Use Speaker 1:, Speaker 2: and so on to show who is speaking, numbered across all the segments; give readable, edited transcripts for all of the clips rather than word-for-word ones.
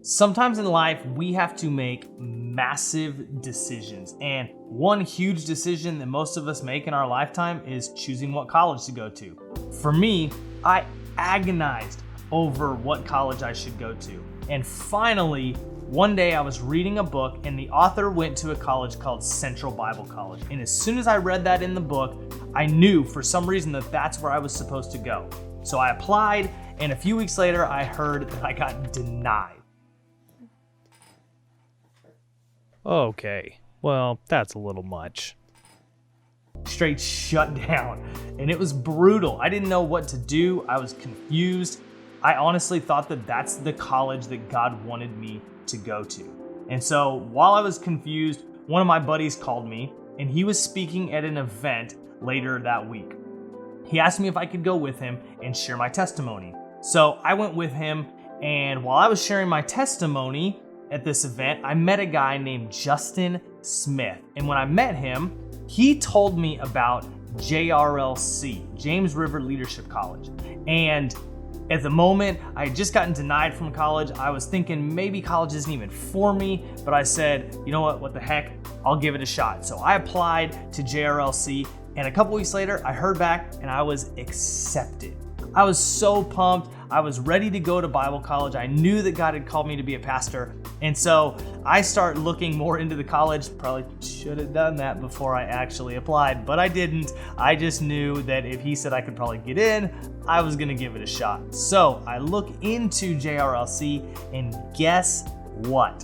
Speaker 1: Sometimes in life, we have to make massive decisions. And one huge decision that most of us make in our lifetime is choosing what college to go to. For me, I agonized over what college I should go to. And finally, one day I was reading a book and the author went to a college called Central Bible College. And as soon as I read that in the book, I knew for some reason that that's where I was supposed to go. So I applied, and a few weeks later, I heard that I got denied.
Speaker 2: Okay, well, that's a little much.
Speaker 1: Straight shut down, and it was brutal. I didn't know what to do. I was confused. I honestly thought that that's the college that God wanted me to go to. And so while I was confused, one of my buddies called me, and he was speaking at an event later that week. He asked me if I could go with him and share my testimony. So I went with him, and while I was sharing my testimony at this event, I met a guy named Justin Smith. And when I met him, he told me about JRLC, James River Leadership College. And at the moment, I had just gotten denied from college. I was thinking maybe college isn't even for me, but I said, you know what the heck, I'll give it a shot. So I applied to JRLC, and a couple weeks later, I heard back and I was accepted. I was so pumped. I was ready to go to Bible college. I knew that God had called me to be a pastor. And so I started looking more into the college. Probably should have done that before I actually applied, but I didn't. I just knew that if he said I could probably get in, I was gonna give it a shot. So I look into JRLC, and guess what?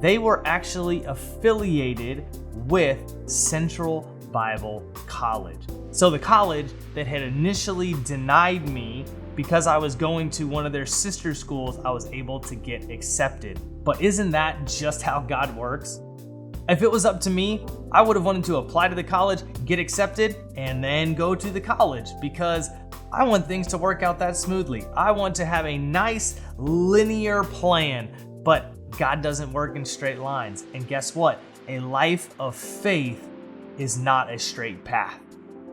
Speaker 1: They were actually affiliated with Central Bible College. So the college that had initially denied me because I was going to one of their sister schools, I was able to get accepted. But isn't that just how God works? If it was up to me, I would have wanted to apply to the college, get accepted, and then go to the college because I want things to work out that smoothly. I want to have a nice linear plan, but God doesn't work in straight lines. And guess what? A life of faith is not a straight path.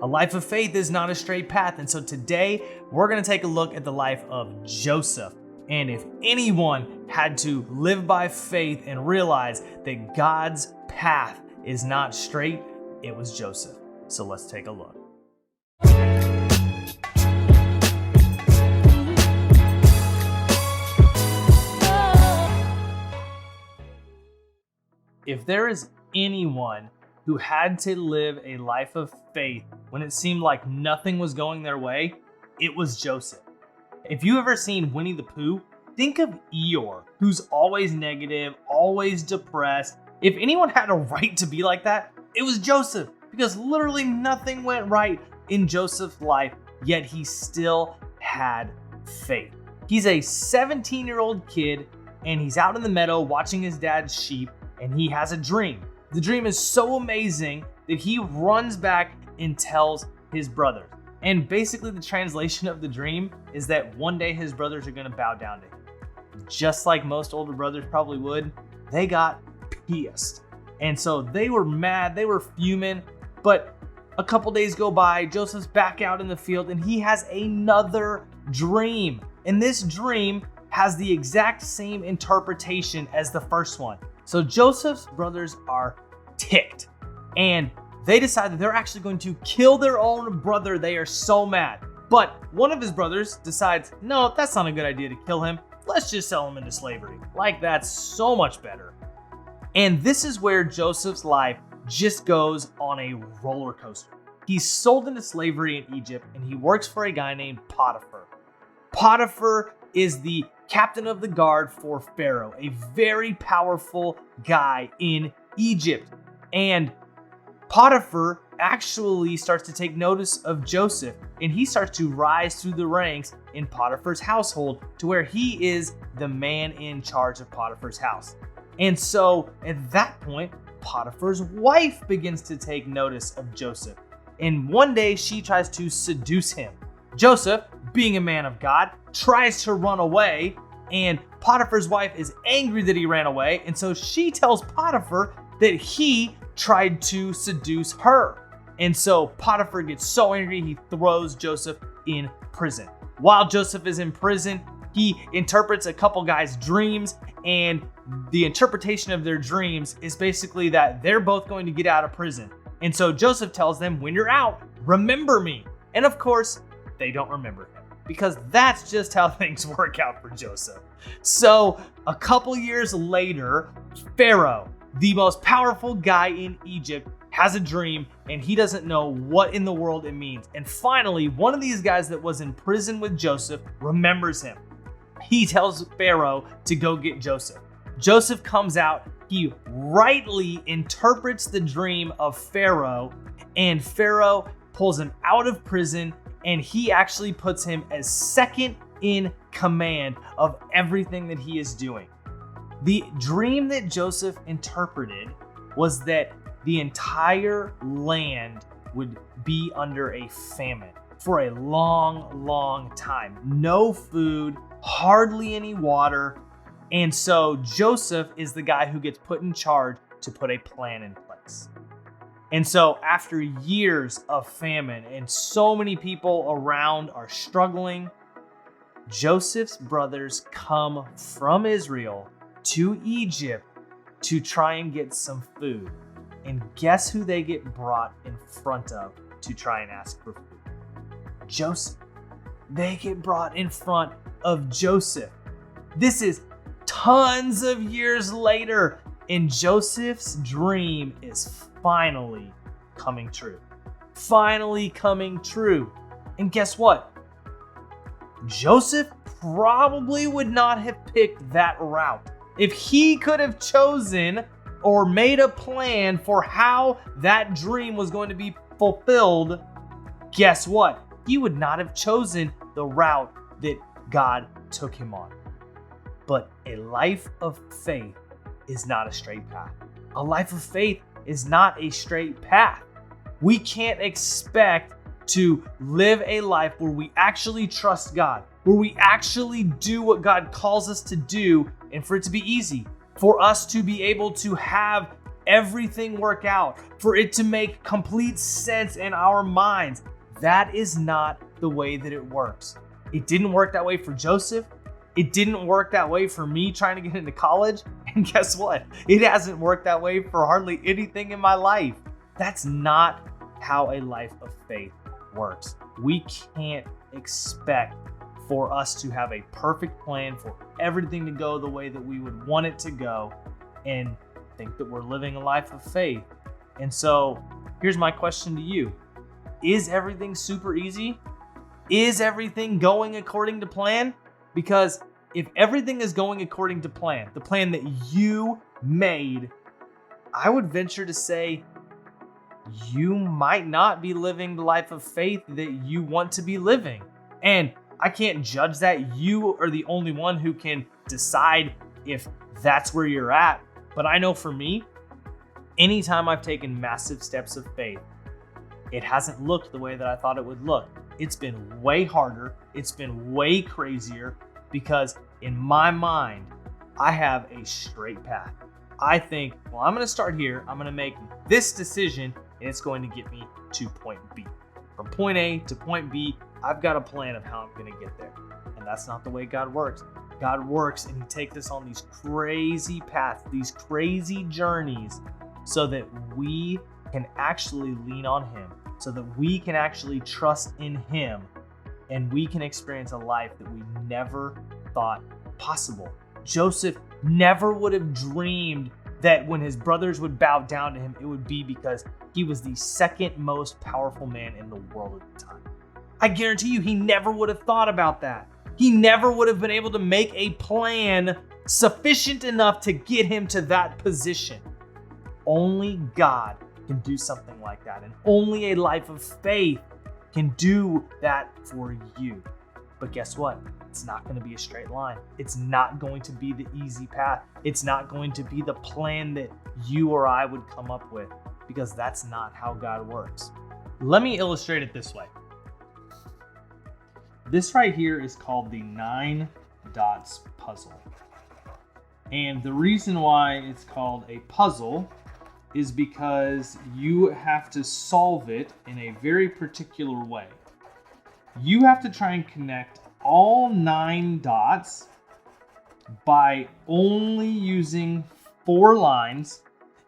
Speaker 1: A life of faith is not a straight path. And so today we're going to take a look at the life of Joseph. And if anyone had to live by faith and realize that God's path is not straight, it was Joseph. So let's take a look. If there is anyone who had to live a life of faith when it seemed like nothing was going their way, it was Joseph. If you've ever seen Winnie the Pooh, think of Eeyore, who's always negative, always depressed. If anyone had a right to be like that, it was Joseph, because literally nothing went right in Joseph's life, yet he still had faith. He's a 17-year-old kid, and he's out in the meadow watching his dad's sheep, and he has a dream. The dream is so amazing that he runs back and tells his brothers. And basically the translation of the dream is that one day his brothers are going to bow down to him. Just like most older brothers probably would, they got pissed. And so they were mad, they were fuming, but a couple days go by, Joseph's back out in the field and he has another dream. And this dream has the exact same interpretation as the first one. So Joseph's brothers are ticked and they decide that they're actually going to kill their own brother. They are so mad. But one of his brothers decides, no, that's not a good idea to kill him. Let's just sell him into slavery. Like, that's so much better. And this is where Joseph's life just goes on a roller coaster. He's sold into slavery in Egypt and he works for a guy named Potiphar. Potiphar is the captain of the guard for Pharaoh, a very powerful guy in Egypt. And Potiphar actually starts to take notice of Joseph, and he starts to rise through the ranks in Potiphar's household to where he is the man in charge of Potiphar's house. And so at that point, Potiphar's wife begins to take notice of Joseph. And one day she tries to seduce him. Joseph, being a man of God, tries to run away, and Potiphar's wife is angry that he ran away, and so she tells Potiphar that he tried to seduce her. And so Potiphar gets so angry, he throws Joseph in prison. While Joseph is in prison, He interprets a couple guys' dreams, and the interpretation of their dreams is basically that they're both going to get out of prison. And so Joseph tells them, when you're out, remember me. And of course, they don't remember him, because that's just how things work out for Joseph. So a couple years later, Pharaoh, the most powerful guy in Egypt, has a dream, and he doesn't know what in the world it means. And finally, one of these guys that was in prison with Joseph remembers him. He tells Pharaoh to go get Joseph. Joseph comes out, he rightly interprets the dream of Pharaoh, and Pharaoh pulls him out of prison, and he actually puts him as second in command of everything that he is doing. The dream that Joseph interpreted was that the entire land would be under a famine for a long, long time. No food, hardly any water. And so Joseph is the guy who gets put in charge to put a plan in place. And so after years of famine and so many people around are struggling, Joseph's brothers come from Israel to Egypt to try and get some food. And guess who they get brought in front of to try and ask for food? Joseph. They get brought in front of Joseph. This is tons of years later, and Joseph's dream is finally coming true. Finally coming true. And guess what? Joseph probably would not have picked that route. If he could have chosen or made a plan for how that dream was going to be fulfilled, guess what? He would not have chosen the route that God took him on. But a life of faith is not a straight path. A life of faith is not a straight path. We can't expect to live a life where we actually trust God, where we actually do what God calls us to do, and for it to be easy, for us to be able to have everything work out, for it to make complete sense in our minds. That is not the way that it works. It didn't work that way for Joseph. It didn't work that way for me trying to get into college. And guess what? It hasn't worked that way for hardly anything in my life. That's not how a life of faith works. We can't expect for us to have a perfect plan for everything to go the way that we would want it to go and think that we're living a life of faith. And so here's my question to you. Is everything super easy? Is everything going according to plan? Because if everything is going according to plan, the plan that you made, I would venture to say you might not be living the life of faith that you want to be living. And I can't judge that. You are the only one who can decide if that's where you're at. But I know for me, anytime I've taken massive steps of faith, it hasn't looked the way that I thought it would look. It's been way harder. It's been way crazier because in my mind, I have a straight path. I think, well, I'm going to start here. I'm going to make this decision and it's going to get me to point B. From point A to point B, I've got a plan of how I'm going to get there. And that's not the way God works. God works and he takes us on these crazy paths, these crazy journeys so that we can actually lean on him, so that we can actually trust in him and we can experience a life that we never thought possible. Joseph never would have dreamed that when his brothers would bow down to him, it would be because he was the second most powerful man in the world at the time. I guarantee you, he never would have thought about that. He never would have been able to make a plan sufficient enough to get him to that position. Only God can do something like that, and only a life of faith can do that for you. But guess what? It's not going to be a straight line. It's not going to be the easy path. It's not going to be the plan that you or I would come up with, because that's not how God works. Let me illustrate it this way. This right here is called the 9 dots puzzle. And the reason why it's called a puzzle is because you have to solve it in a very particular way. You have to try and connect all 9 dots by only using 4 lines,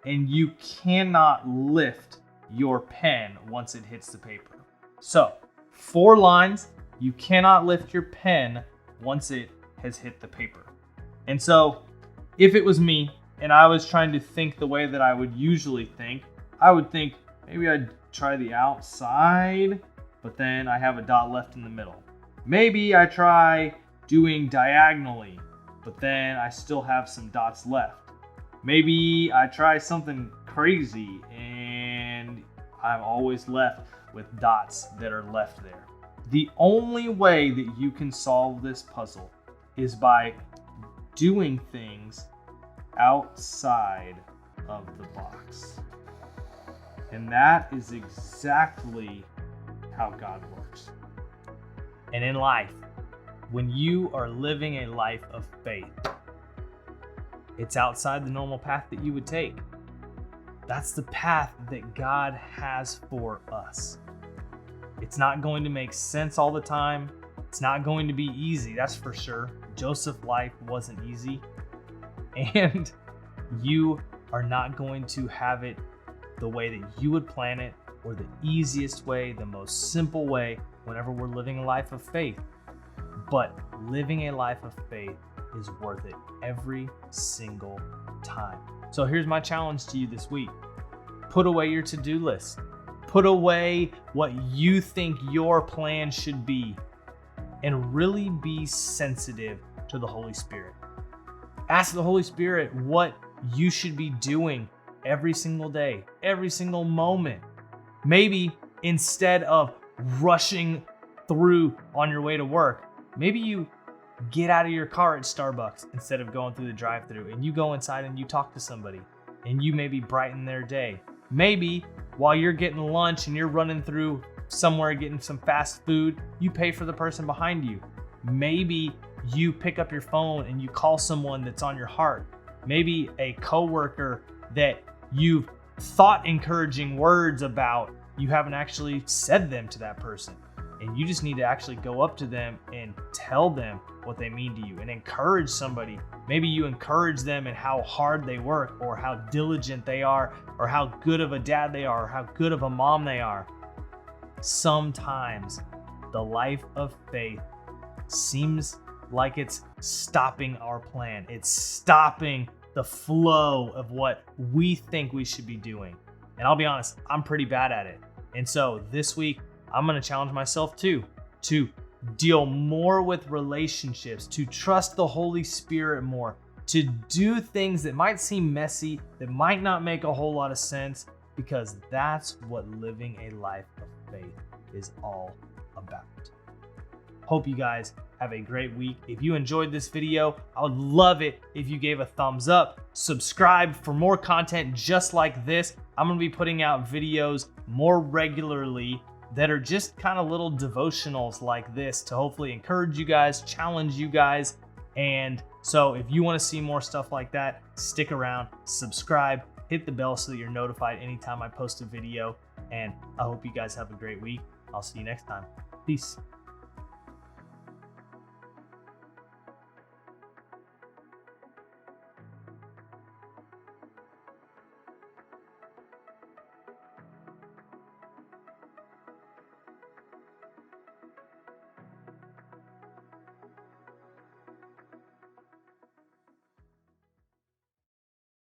Speaker 1: and you cannot lift your pen once it hits the paper. So 4 lines, you cannot lift your pen once it has hit the paper. And so if it was me and I was trying to think the way that I would usually think, I would think maybe I'd try the outside, but then I have a dot left in the middle. Maybe I try doing diagonally, but then I still have some dots left. Maybe I try something crazy and I'm always left with dots that are left there. The only way that you can solve this puzzle is by doing things outside of the box. And that is exactly how God works. And in life, when you are living a life of faith, it's outside the normal path that you would take. That's the path that God has for us. It's not going to make sense all the time. It's not going to be easy, that's for sure. Joseph's life wasn't easy. And you are not going to have it the way that you would plan it, or the easiest way, the most simple way, whenever we're living a life of faith. But living a life of faith is worth it every single time. So here's my challenge to you this week. Put away your to-do list. Put away what you think your plan should be, and really be sensitive to the Holy Spirit. Ask the Holy Spirit what you should be doing every single day, every single moment. Maybe instead of rushing through on your way to work, maybe you get out of your car at Starbucks instead of going through the drive-thru, and you go inside and you talk to somebody, and you maybe brighten their day. Maybe while you're getting lunch and you're running through somewhere getting some fast food, you pay for the person behind you. Maybe you pick up your phone and you call someone that's on your heart. Maybe a coworker that you've thought encouraging words about, you haven't actually said them to that person. And you just need to actually go up to them and tell them what they mean to you and encourage somebody. Maybe you encourage them in how hard they work, or how diligent they are, or how good of a dad they are, or how good of a mom they are. Sometimes the life of faith seems like it's stopping our plan. It's stopping the flow of what we think we should be doing. And I'll be honest, I'm pretty bad at it. And so this week, I'm going to challenge myself too, to deal more with relationships, to trust the Holy Spirit more, to do things that might seem messy, that might not make a whole lot of sense, because that's what living a life of faith is all about. Hope you guys have a great week. If you enjoyed this video, I would love it if you gave a thumbs up, subscribe for more content just like this. I'm going to be putting out videos more regularly that are just kind of little devotionals like this to hopefully encourage you guys, challenge you guys. And so if you want to see more stuff like that, stick around, subscribe, hit the bell so that you're notified anytime I post a video. And I hope you guys have a great week. I'll see you next time. Peace.